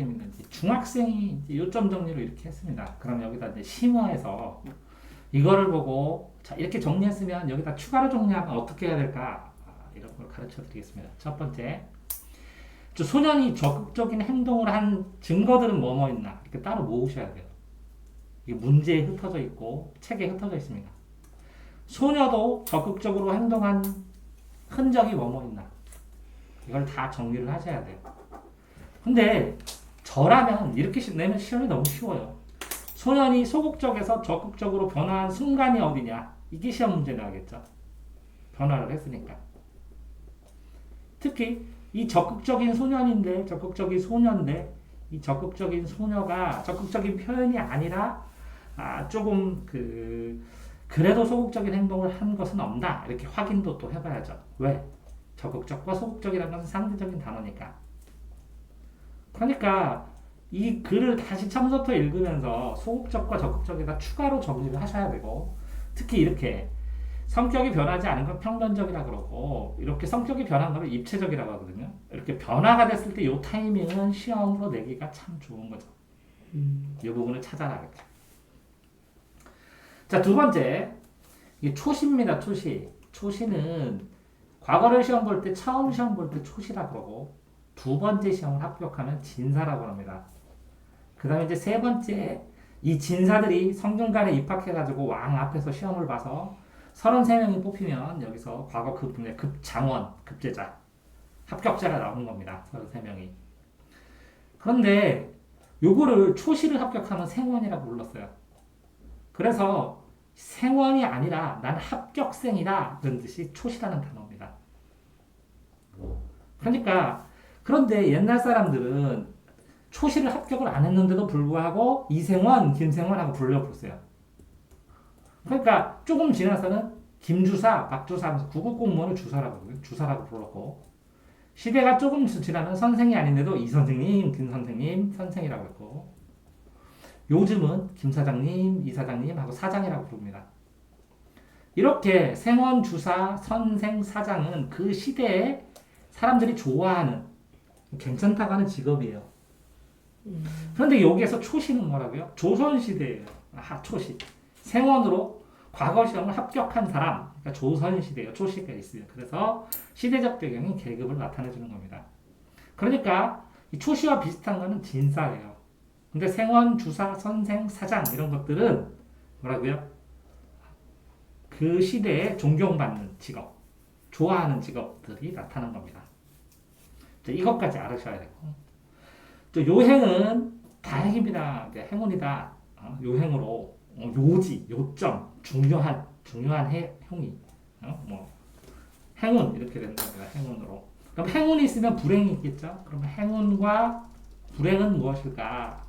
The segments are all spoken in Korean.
언제부터 있는지 중학생이 이제 요점 정리로 이렇게 했습니다. 그럼 여기다 이제 심화해서 이거를 보고 자 이렇게 정리했으면 여기다 추가로 정리하면 어떻게 해야 될까? 이런 걸 가르쳐 드리겠습니다. 첫 번째, 소년이 적극적인 행동을 한 증거들은 뭐뭐 있나 이렇게 따로 모으셔야 돼요. 이게 문제에 흩어져 있고 책에 흩어져 있습니다. 소녀도 적극적으로 행동한 흔적이 뭐뭐 있나 이걸 다 정리를 하셔야 돼요. 근데 저라면 이렇게 내면 시험이 너무 쉬워요. 소년이 소극적에서 적극적으로 변화한 순간이 어디냐 이게 시험 문제 나겠죠. 변화를 했으니까. 특히 이 적극적인 소년인데 적극적인 소년인데 이 적극적인 소녀가 적극적인 표현이 아니라 조금 그래도 소극적인 행동을 한 것은 없나 이렇게 확인도 또 해봐야죠. 왜? 적극적과 소극적이라는 것은 상대적인 단어니까. 그러니까 이 글을 다시 처음부터 읽으면서 소극적과 적극적에다 추가로 정리를 하셔야 되고, 특히 이렇게 성격이 변하지 않은 건 평면적이라 그러고 이렇게 성격이 변한 거를 입체적이라고 하거든요. 이렇게 변화가 됐을 때 이 타이밍은 시험으로 내기가 참 좋은 거죠. 이 부분을 찾아라. 이렇게. 자, 두 번째, 이게 초시입니다. 초시. 초시는 과거를 시험 볼 때, 처음 시험 볼 때 초시라 그러고 두 번째 시험을 합격하면 진사라고 합니다. 그 다음에 이제 세 번째, 이 진사들이 성균관에 입학해가지고 왕 앞에서 시험을 봐서 33명이 뽑히면 여기서 과거 그 분야 급장원, 급제자, 합격자가 나오는 겁니다. 33명이. 그런데 요거를 초시를 합격하면 생원이라고 불렀어요. 그래서 생원이 아니라 난 합격생이다 이런 뜻이 초시라는 단어입니다. 그러니까 그런데 옛날 사람들은 초시를 합격을 안 했는데도 불구하고 이생원, 김생원하고 불려보세요. 그러니까 조금 지나서는 김주사, 박주사 하면서 구급 공무원을 주사라고 불렀고, 시대가 조금 지나면 선생이 아닌데도 이 선생님, 김 선생님, 선생이라고 했고, 요즘은 김 사장님, 이 사장님 하고 사장이라고 부릅니다. 이렇게 생원, 주사, 선생, 사장은 그 시대에 사람들이 좋아하는 괜찮다고 하는 직업이에요. 그런데 여기에서 초시는 뭐라고요? 조선시대예요. 초시. 생원으로 과거 시험을 합격한 사람, 그러니까 조선시대예요. 초시가 있어요. 그래서 시대적 배경이 계급을 나타내주는 겁니다. 그러니까 이 초시와 비슷한 거는 진사예요. 근데 생원, 주사, 선생, 사장 이런 것들은 뭐라고요? 그 시대에 존경받는 직업, 좋아하는 직업들이 나타난 겁니다. 이것까지 알으셔야 되고, 요행은 다행입니다. 행운이다. 요행으로 요지, 요점, 중요한 행위, 행운 이렇게 되는 겁니다. 행운으로. 그럼 행운이 있으면 불행이 있겠죠. 그럼 행운과 불행은 무엇일까?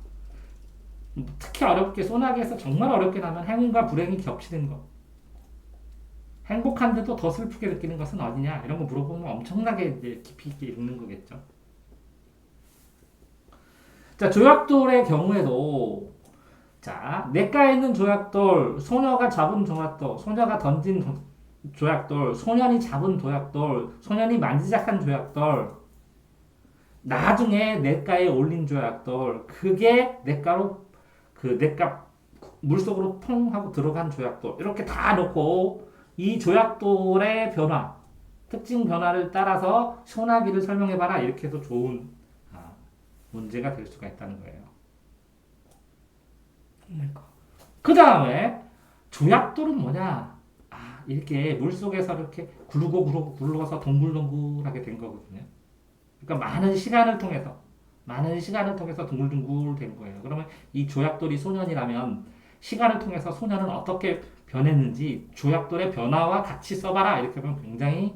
특히 어렵게 소나기에서 정말 어렵게 나면 행운과 불행이 겹치는 것. 행복한데도 더 슬프게 느끼는 것은 어디냐? 이런 거 물어보면 엄청나게 이제 깊이 있게 읽는 거겠죠. 자, 조약돌의 경우에도 자, 냇가에 있는 조약돌, 소녀가 잡은 조약돌, 소녀가 던진 조약돌, 소년이 잡은 조약돌, 소년이 만지작한 조약돌, 나중에 냇가에 올린 조약돌, 그게 냇가로 냇가 물속으로 퐁 하고 들어간 조약돌, 이렇게 다 놓고 이 조약돌의 변화, 특징 변화를 따라서 소나기를 설명해봐라 이렇게 해서 좋은 문제가 될 수가 있다는 거예요. 그 다음에 조약돌은 뭐냐? 이렇게 물속에서 이렇게 굴러서 동글동글하게 된 거거든요. 그러니까 많은 시간을 통해서 둥글둥글 된 거예요. 그러면 이 조약돌이 소년이라면 시간을 통해서 소년은 어떻게 변했는지 조약돌의 변화와 같이 써봐라 이렇게 하면 굉장히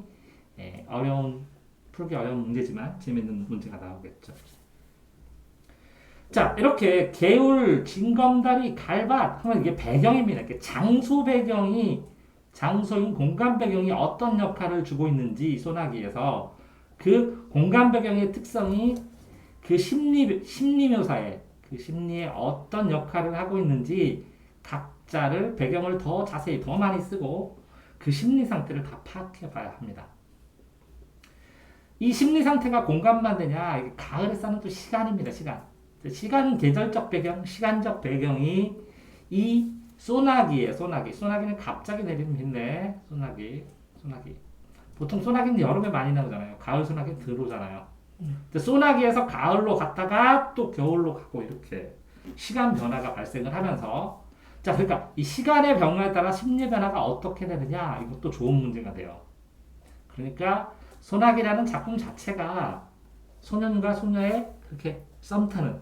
풀기 어려운 문제지만 재밌는 문제가 나오겠죠. 자, 이렇게 개울, 징검다리, 갈밭 하면 이게 배경입니다. 이렇게 장소 배경이, 장소인 공간 배경이 어떤 역할을 주고 있는지 소나기에서 그 공간 배경의 특성이 그 심리 묘사에, 그 심리에 어떤 역할을 하고 있는지 각자를 배경을 더 자세히 더 많이 쓰고 그 심리 상태를 다 파악해 봐야 합니다. 이 심리 상태가 공간만 되냐? 가을에 쌓는 또 시간입니다. 시간. 계절적 배경, 시간적 배경이 이 소나기는 갑자기 내리는 비인데, 소나기. 보통 소나기는 여름에 많이 나오잖아요. 가을 소나기 들어오잖아요. 근데 소나기에서 가을로 갔다가 또 겨울로 가고 이렇게 시간 변화가 발생을 하면서 자, 그러니까 이 시간의 변화에 따라 심리 변화가 어떻게 되느냐 이것도 좋은 문제가 돼요. 그러니까 소나기라는 작품 자체가 소년과 소녀의 그렇게 썸 타는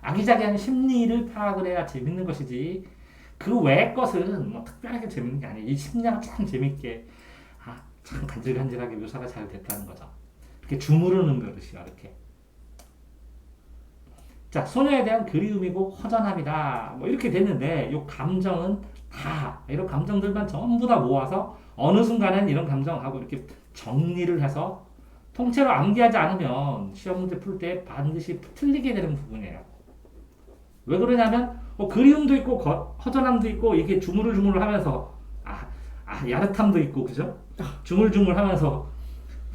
아기자기한 심리를 파악을 해야 재밌는 것이지 그 외의 것은 뭐 특별하게 재밌는 게 아니에요. 이 심리가 참 재밌게 참 간질간질하게 묘사가 잘 됐다는 거죠. 이렇게 주무르는 그릇이요. 이렇게. 자, 소녀에 대한 그리움이고 허전함이다. 뭐 이렇게 됐는데 이 감정은 다 이런 감정들만 전부 다 모아서 어느 순간엔 이런 감정하고 이렇게 정리를 해서 통째로 암기하지 않으면 시험 문제 풀 때 반드시 틀리게 되는 부분이에요. 왜 그러냐면 그리움도 있고 허전함도 있고 이게 주물주물 하면서 야릇함도 있고 그죠? 주물주물 하면서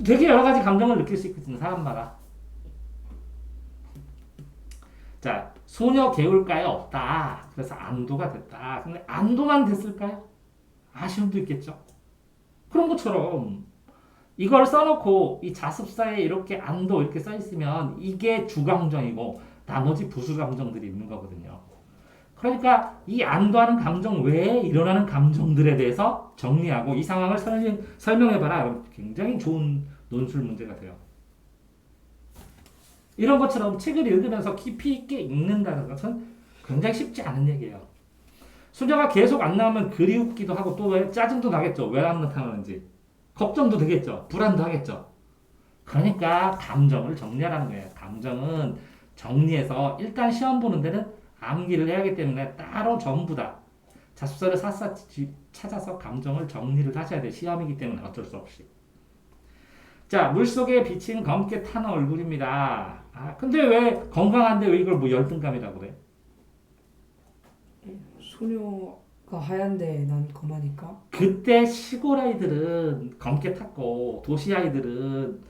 되게 여러 가지 감정을 느낄 수 있거든요. 사람마다. 자, 소녀 개울가에 없다. 그래서 안도가 됐다. 근데 안도만 됐을까요? 아쉬움도 있겠죠. 그런 것처럼 이걸 써놓고 이 자습서에 이렇게 안도 이렇게 써있으면 이게 주감정이고 나머지 부수 감정들이 있는 거거든요. 그러니까 이 안도하는 감정 외에 일어나는 감정들에 대해서 정리하고 이 상황을 설명해봐라. 굉장히 좋은 논술 문제가 돼요. 이런 것처럼 책을 읽으면서 깊이 있게 읽는다는 것은 굉장히 쉽지 않은 얘기예요. 소녀가 계속 안 나오면 그리웠기도 하고 또 짜증도 나겠죠. 왜 안 나타나는지. 걱정도 되겠죠. 불안도 하겠죠. 그러니까 감정을 정리하라는 거예요. 감정은 정리해서 일단 시험 보는 데는 암기를 해야 하기 때문에 따로 전부 다 자습서를 샅샅이 찾아서 감정을 정리를 하셔야 돼요. 시험이기 때문에 어쩔 수 없이. 자, 물속에 비친 검게 탄 얼굴입니다. 근데 왜 건강한데 왜 이걸 뭐 열등감이라고 그래? 소녀가 하얀데 난 검하니까. 그때 시골 아이들은 검게 탔고 도시 아이들은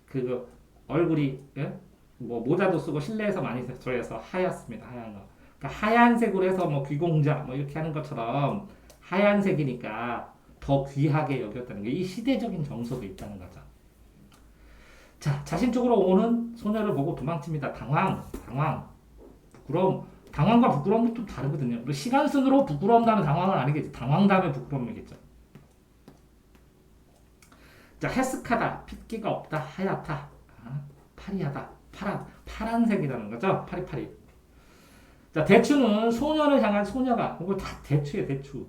그 얼굴이 뭐 모자도 쓰고 실내에서 많이 들어서 하얗습니다. 하얀 거. 그러니까 하얀색으로 해서 뭐 귀공자 뭐 이렇게 하는 것처럼 하얀색이니까 더 귀하게 여겼다는 게 이 시대적인 정서도 있다는 거죠. 자, 자신 쪽으로 오는 소녀를 보고 도망칩니다. 당황, 부끄러움. 당황과 부끄러움은 좀 다르거든요. 시간 순으로 부끄러움 다음에 당황은 아니겠지. 당황 다음에 부끄러움이겠죠. 자, 해스카다. 핏기가 없다. 하얗다. 파리하다. 파란색이라는 거죠. 파리파리. 자, 대추는 소녀를 향한 소녀가 이거 다 대추예요. 대추.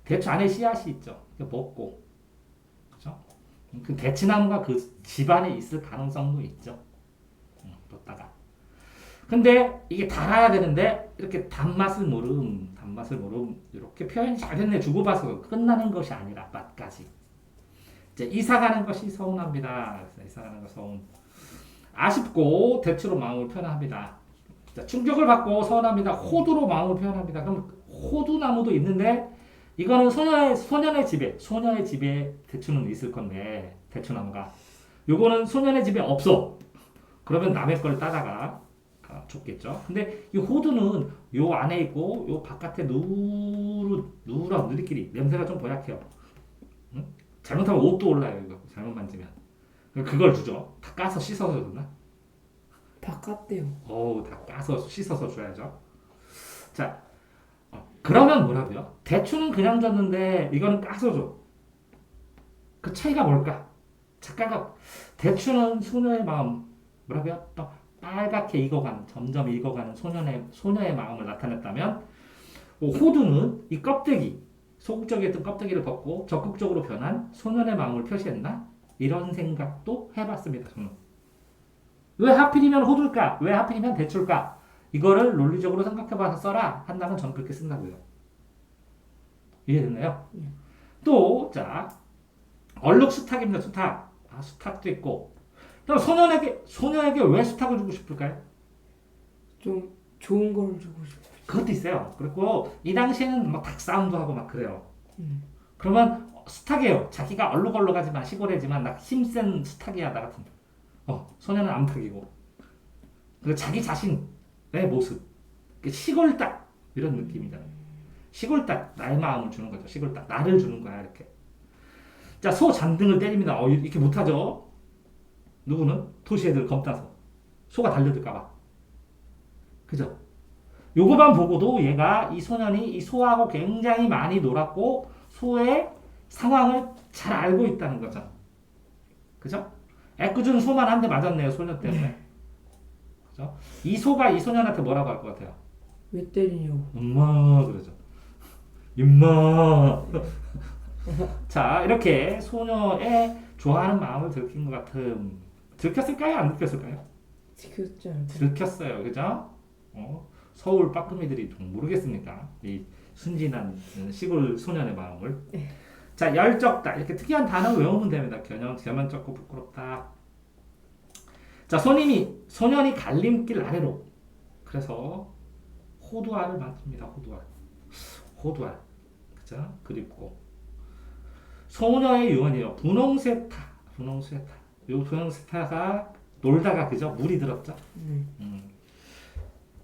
대추 안에 씨앗이 있죠. 먹고, 그죠? 그 대추나무가 그 집안에 있을 가능성도 있죠. 뒀다가. 근데 이게 달아야 되는데 이렇게 단맛을 모름 이렇게 표현이 잘 됐네. 주고받아서 끝나는 것이 아니라 맛까지. 이제 이사 가는 것이 서운합니다. 이사 가는 거 서운. 아쉽고 대추로 마음을 표현합니다. 자, 충격을 받고 서운합니다. 호두로 마음을 표현합니다. 그럼 호두나무도 있는데 이거는 소년의 집에 대추는 있을 건데 대추나무가 요거는 소년의 집에 없어. 그러면 남의 걸 따다가 줬겠죠. 근데 이 호두는 요 안에 있고 요 바깥에 누런 누리끼리 냄새가 좀 고약해요. 응? 잘못하면 옷도 올라요. 이거 잘못 만지면 그걸 주죠. 다 까서 씻어서 줬나? 다 깠대요. 다 까서 씻어서 줘야죠. 자, 그러면 뭐라고요? 대추는 그냥 줬는데 이거는 까서 줘. 그 차이가 뭘까? 작가가 대추는 소녀의 마음 뭐라고요? 또 빨갛게 익어가는 점점 익어가는 소녀의 마음을 나타냈다면 호두는 이 껍데기 소극적이었던 껍데기를 벗고 적극적으로 변한 소년의 마음을 표시했나? 이런 생각도 해봤습니다. 저는. 왜 하필이면 호두일까? 왜 하필이면 대추일까? 이거를 논리적으로 생각해봐서 써라 한다면 저는 그렇게 쓴다고요. 이해됐나요? 또, 자, 얼룩 수탉입니다. 수탉. 수탉도 있고. 그럼 소녀에게 왜 수탉을 주고 싶을까요? 좀 좋은 걸 주고 싶어. 그것도 있어요. 그리고 이 당시에는 막 닭싸움도 하고 막 그래요. 그러면 수탉이에요. 자기가 얼룩얼룩하지만 시골이지만 나 힘센 수탉이야 나 같은. 소녀는 안팎이고 그리고 자기 자신의 모습 시골딱 이런 느낌이잖아요. 시골딱 나의 마음을 주는 거죠. 시골딱 나를 주는 거야 이렇게. 자, 소 잔등을 때립니다. 이렇게 못하죠. 누구는? 도시 애들 겁나서 소가 달려들까봐. 그죠? 요거만 보고도 얘가 이 소년이 이 소하고 굉장히 많이 놀았고 소의 상황을 잘 알고 있다는 거죠. 그죠? 애꿎은 소만 한 대 맞았네요. 소년 때문에. 그죠? 이 소가 이 소년한테 뭐라고 할 것 같아요? 왜 때리냐고. 엄마 그러죠. 임마. 자, 이렇게 소녀의 좋아하는 마음을 들킨 것 같은. 들켰을까요? 안 들켰을까요? 지켰지 않을까? 들켰어요. 그죠? 서울 빠꾸미들이 좀 모르겠습니까? 이 순진한 시골 소년의 마음을. 자, 열적다. 이렇게 특이한 단어 외우면 됩니다. 겸연쩍고 부끄럽다. 자, 소년이 갈림길 아래로. 그래서 호두알을 만듭니다. 호두알. 그죠? 그립고. 소녀의 유언이요. 분홍쇠타. 요 분홍쇠타가 놀다가 그죠? 물이 들었죠?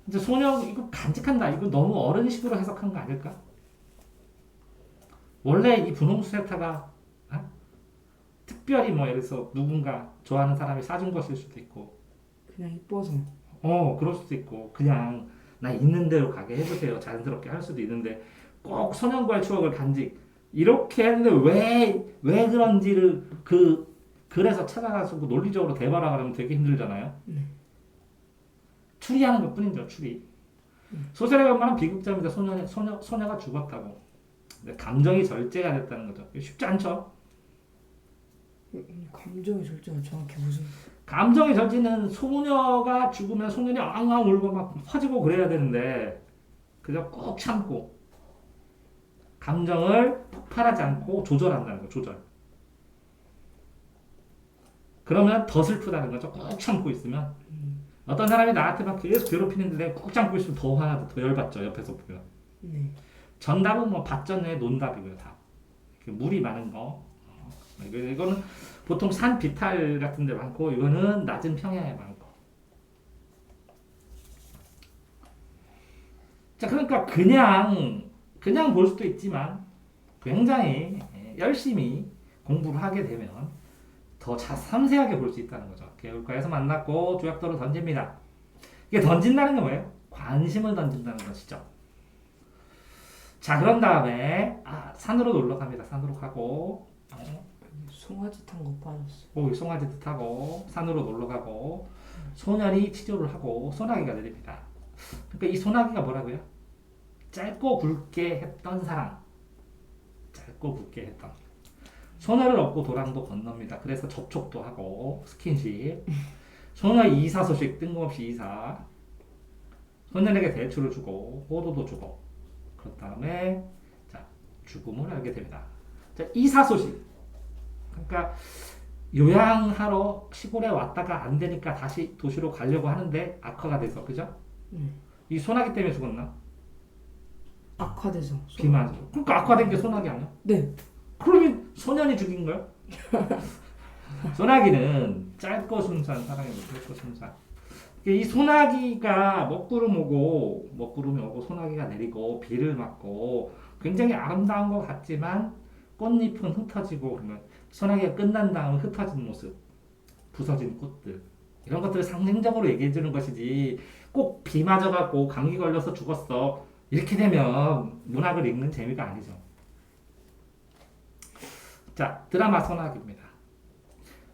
이제 소녀 이거 간직한다. 이거 너무 어른식으로 해석한 거 아닐까? 원래 이 분홍쇠타가 특별히 뭐 예를 들어서 누군가 좋아하는 사람이 사준 것일 수도 있고 그냥 이뻐서. 그럴 수도 있고 그냥 나 있는 대로 가게 해주세요. 자연스럽게 할 수도 있는데 꼭 소년과의 추억을 간직 이렇게 했는데 왜 그런지를 그래서 찾아가서 논리적으로 대발하고 하면 되게 힘들잖아요. 추리하는 것 뿐이죠. 추리. 소설에 보면 비극적입니다. 소녀가 죽었다고. 근데 감정이 절제가 됐다는 거죠. 쉽지 않죠. 감정의 절제가 정확히 무슨? 감정의 절제는 소녀가 죽으면 소년이 앙앙 울고 막 퍼지고 그래야 되는데 그저 꾹 참고 감정을 폭발하지 않고 조절한다는 거. 조절. 그러면 더 슬프다는 거죠. 꾹 참고 있으면. 어떤 사람이 나한테 막 계속 괴롭히는데 내가 꾹 참고 있으면 더 화나고 더 열받죠. 옆에서 보면. 정답은 뭐 밭전의 논답이고요. 다. 물이 많은 거. 이거는 보통 산 비탈 같은 데 많고 이거는 낮은 평야에 많고. 자, 그러니까 그냥 볼 수도 있지만 굉장히 열심히 공부를 하게 되면 더 섬세하게 볼 수 있다는 거죠. 개울가에서 만났고 조약돌을 던집니다. 이게 던진다는 게 뭐예요? 관심을 던진다는 것이죠. 자, 그런 다음에 산으로 놀러 갑니다. 산으로 가고 송아지 탄 거 빠졌어. 송아지도 타고 산으로 놀러 가고 소년이 치료를 하고 소나기가 내립니다. 그러니까 이 소나기가 뭐라고요? 짧고 굵게 했던 사랑. 짧고 굵게 했던. 소녀를 업고 도랑도 건넙니다. 그래서 접촉도 하고 스킨십. 소녀의 이사 소식 뜬금없이 이사. 소년에게 대출을 주고 호도도 주고 그런 다음에 자 죽음을 알게 됩니다. 자, 이사 소식. 그러니까 요양하러 시골에 왔다가 안 되니까 다시 도시로 가려고 하는데 악화가 돼서 그죠? 이 소나기 때문에 죽었나? 악화돼서. 비 맞아. 그러니까 악화된 게 소나기 아니야? 네. 그러면 소년이 죽인 거야? 소나기는 짧고 순수한 사랑이고 짧고 순수한. 이 소나기가 먹구름이 오고 소나기가 내리고 비를 맞고 굉장히 아름다운 것 같지만 꽃잎은 흩어지고 그러면 소나기가 끝난 다음 흩어진 모습, 부서진 꽃들 이런 것들을 상징적으로 얘기해 주는 것이지 꼭 비 맞아갖고 감기 걸려서 죽었어 이렇게 되면 문학을 읽는 재미가 아니죠. 자, 드라마 소나기입니다.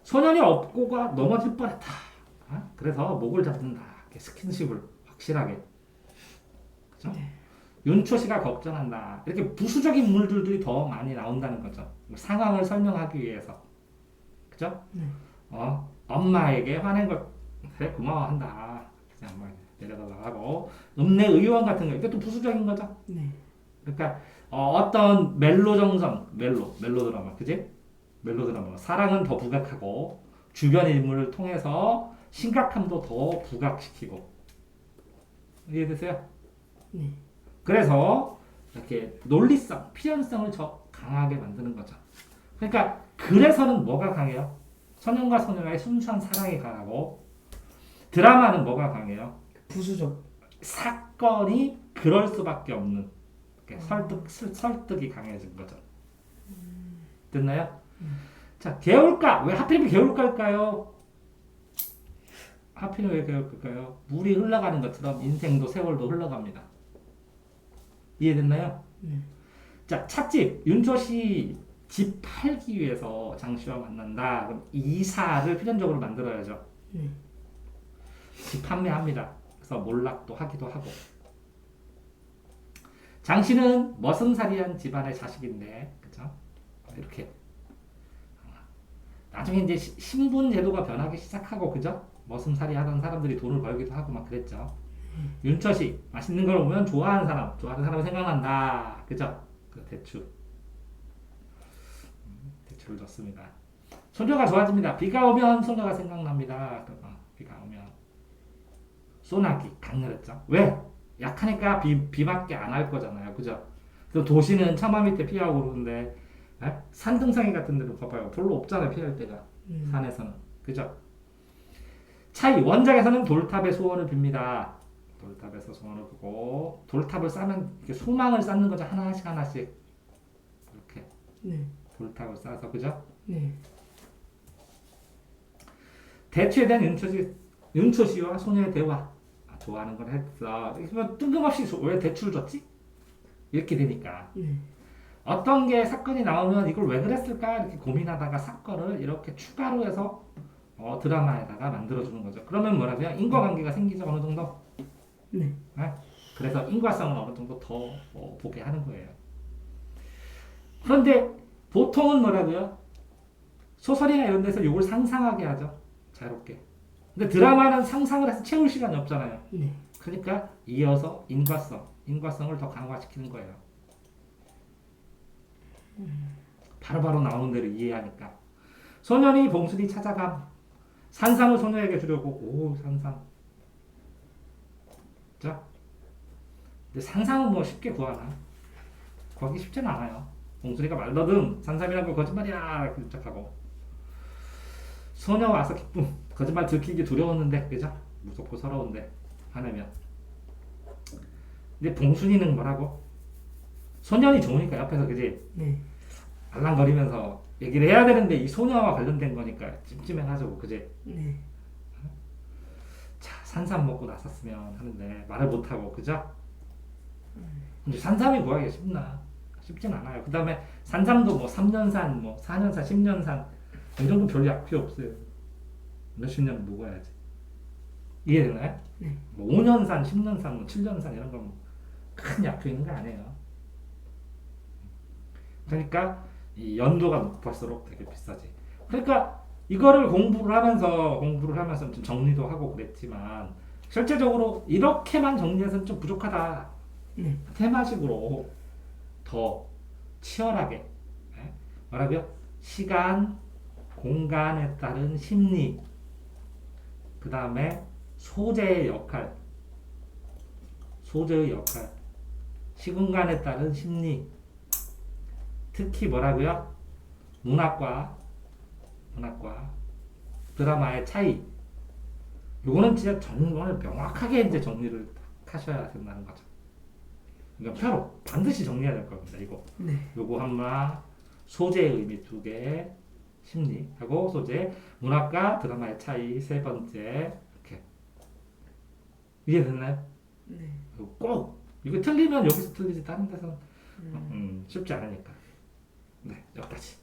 소년이 업고가 넘어질 뻔했다. 그래서 목을 잡는다. 스킨십을 확실하게. 그죠? 윤초씨가 걱정한다. 이렇게 부수적인 인물들이 더 많이 나온다는 거죠. 상황을 설명하기 위해서. 그죠? 엄마에게 화낸 것에 고마워한다. 그냥 뭐 내려달라고 하고. 읍내 의원 같은 거. 이것도 부수적인 거죠. 그러니까 어떤 멜로 드라마, 그지? 멜로드라마. 사랑은 더 부각하고 주변 인물을 통해서 심각함도 더 부각시키고. 이해되세요? 네. 그래서 이렇게 논리성, 필연성을 더 강하게 만드는 거죠. 그러니까 그래서는 뭐가 강해요? 소년과 소녀의 순수한 사랑이 강하고 드라마는 뭐가 강해요? 부수적. 사건이 그럴 수밖에 없는 이렇게 설득이 강해진 거죠. 됐나요? 자, 개울가. 왜 하필이면 개울가일까요? 하필이면 왜 개울가일까요? 물이 흘러가는 것처럼 인생도 세월도 흘러갑니다. 이해됐나요? 자, 찻집. 윤조씨 집 팔기 위해서 장씨와 만난다. 그럼 이사를 필연적으로 만들어야죠. 집 판매합니다. 그래서 몰락도 하기도 하고. 장씨는 머슴살이한 집안의 자식인데, 그죠? 이렇게. 나중에 이제 신분 제도가 변하기 시작하고, 그죠? 머슴살이 하던 사람들이 돈을 벌기도 하고 막 그랬죠. 윤처씨, 맛있는 걸 보면 좋아하는 사람이 생각난다. 그죠? 그 대추. 대추를 넣습니다. 소녀가 좋아집니다. 비가 오면 소녀가 생각납니다. 비가 오면. 소나기, 강렬했죠. 왜? 약하니까 비밖에 안 할 거잖아요. 그죠? 그래서 도시는 처마 밑에 피하고 그러는데, 산등상이 같은 데도 봐봐요. 별로 없잖아요. 피할 데가. 산에서는. 그죠? 차이, 원작에서는 돌탑에 소원을 빕니다. 돌탑에서 소원을 비고, 돌탑을 쌓으면 이렇게 소망을 쌓는 거죠. 하나씩 하나씩. 이렇게. 네. 돌탑을 쌓아서, 그죠? 네. 대추에 대한 윤초씨와 소녀의 대화. 좋아하는 걸 했어. 그러면 뜬금없이 왜 대추를 줬지? 이렇게 되니까. 어떤 게 사건이 나오면 이걸 왜 그랬을까? 이렇게 고민하다가 사건을 이렇게 추가로 해서 드라마에다가 만들어주는 거죠. 그러면 뭐라고요? 인과관계가 생기죠. 어느 정도? 네. 그래서 인과성을 어느 정도 더 보게 하는 거예요. 그런데 보통은 뭐라고요? 소설이나 이런 데서 이걸 상상하게 하죠. 자유롭게. 근데 드라마는 상상을 해서 채울 시간이 없잖아요. 그러니까 이어서 인과성을 더 강화시키는 거예요. 바로바로 나오는 대로 이해하니까. 소년이 봉순이 찾아감. 산삼을 소녀에게 주려고. 오, 산삼. 자, 근데 산삼은 뭐 쉽게 구하나? 구하기 쉽지는 않아요. 봉순이가 말더듬 산삼이란 거 거짓말이야 이렇게 부탁하고. 소녀 와서 기쁨. 거짓말 들키기 두려웠는데, 그죠? 무섭고 서러운데 화내면. 근데 봉순이는 뭐라고? 소년이 좋으니까 옆에서, 그지? 알랑거리면서 얘기를 해야 되는데 이 소녀와 관련된 거니까 찜찜해가지고, 그지? 자, 산삼 먹고 나섰으면 하는데 말을 못하고, 그죠? 근데 산삼이 구하기가 쉽진 않아요. 그 다음에 산삼도 뭐 3년산, 뭐 4년산, 10년산 이런 건 별로 약 필요 없어요. 몇십 년 먹어야지. 이해되나요? 뭐 5년산, 10년산, 뭐 7년산 이런 건 큰 약효 있는 거 아니에요. 그러니까 이 연도가 높을수록 되게 비싸지. 그러니까 이거를 공부를 하면서 좀 정리도 하고 그랬지만 실제적으로 이렇게만 정리해서는 좀 부족하다. 테마식으로 더 치열하게 뭐라고요? 시간, 공간에 따른 심리, 그 다음에 소재의 역할, 시공간에 따른 심리, 특히 뭐라고요? 문학과 드라마의 차이. 요거는 진짜 정말 명확하게 이제 정리를 하셔야 된다는 거죠. 그러니까 표로 반드시 정리해야 될 겁니다. 이거. 요거 하나, 소재의 의미 2개, 심리하고 소재, 문학과 드라마의 차이 3번째. 이렇게. 이해됐나요? 꼭 이거 틀리면 여기서 틀리지 다른 데서는 쉽지 않으니까. 네, 여기까지.